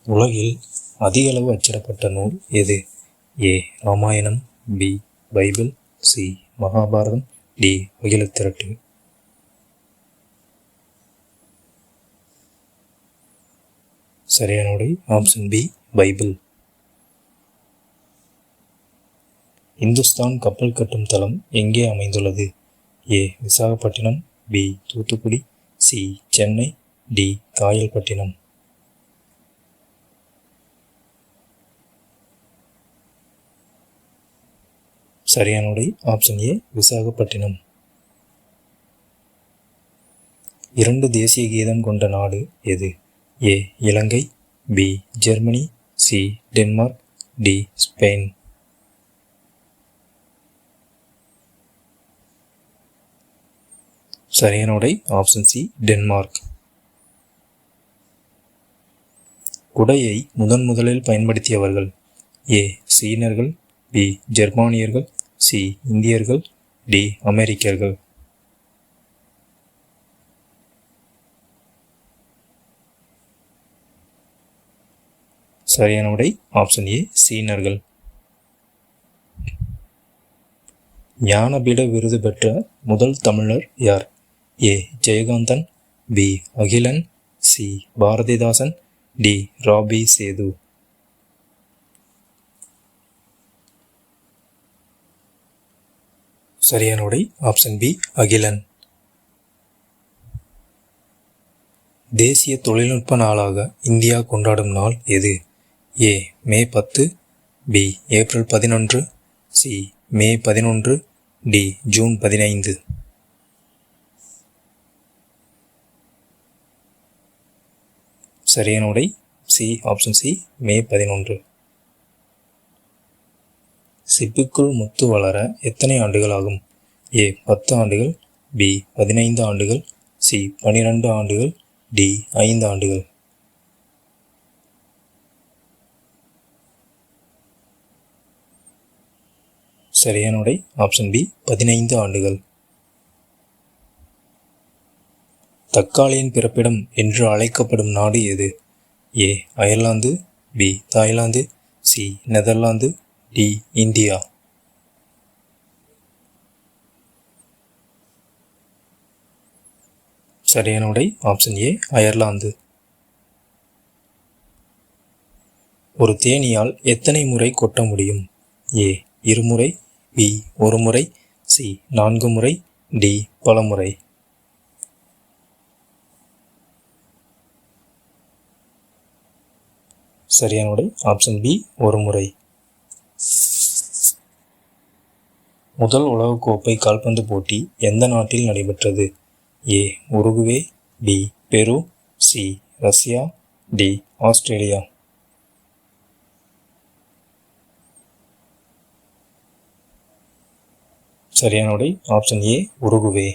உலகில் அதிக அளவு அச்சிடப்பட்ட நூல் எது? A. Ramayanam, B. Bible, C. Mahabharatam, D. Akilathirattu. சரியான விடை ஆப்ஷன் பி, பைபிள். இந்துஸ்தான் கப்பல் கட்டும் தளம் எங்கே அமைந்துள்ளது? A. Visakhapatnam, B. Thoothukudi, C. Chennai, D. Kayalpattinam. சரியான விடை ஆப்ஷன் ஏ, விசாகப்பட்டினம். 2 தேசிய கீதம் கொண்ட நாடு எது? A. Ilangai, B. Germany, C. Denmark, D. Spain. சரியான விடை ஆப்ஷன் சி, டென்மார்க். குடையை முதலில் பயன்படுத்தியவர்கள்? ஏ. சீனர்கள், பி. ஜெர்மானியர்கள், சி. இந்தியர்கள், டி. அமெரிக்கர்கள். சரியான விடை ஆப்ஷன் ஏ, சீனர்கள். ஞானபீட விருது பெற்ற முதல் தமிழர் யார்? A. Jayakanthan, B. Akilan, C. Bharathidasan, D. Rabi Sethu. சரியான விடை ஆப்ஷன் பி, அகிலன். தேசிய தொழில்நுட்ப நாளாக இந்தியா கொண்டாடும் நாள் எது? A. May 10, B. April 11, C. May 11, D. June 15. சரியான விடை சி, ஆப்ஷன் சி, மே 11. சிப்பிக்குள் முத்து வளர எத்தனை ஆண்டுகள் ஆகும்? ஏ. 10 ஆண்டுகள், பி. 15 ஆண்டுகள், சி. 12 ஆண்டுகள், டி. 5 ஆண்டுகள். சரியான விடை ஆப்ஷன் பி, 15 ஆண்டுகள். தக்காளியின் பிறப்பிடம் என்று அழைக்கப்படும் நாடு எது? A. Ireland, B. Thailand, C. Netherlands, D. India. சரியான விடை ஆப்ஷன் ஏ, அயர்லாந்து. ஒரு தேனீயால் எத்தனை முறை கொட்ட முடியும்? ஏ. 2 முறை, பி. 1 முறை, சி. 4 முறை, டி. பல முறை. சரியான விடை ஆப்ஷன் பி, 1 முறை. முதல் உலகக்கோப்பை கால்பந்து போட்டி எந்த நாட்டில் நடைபெற்றது? A. Uruguay, B. Peru, C. Russia, D. Australia. சரியான விடை ஆப்ஷன் ஏ, உருகுவே.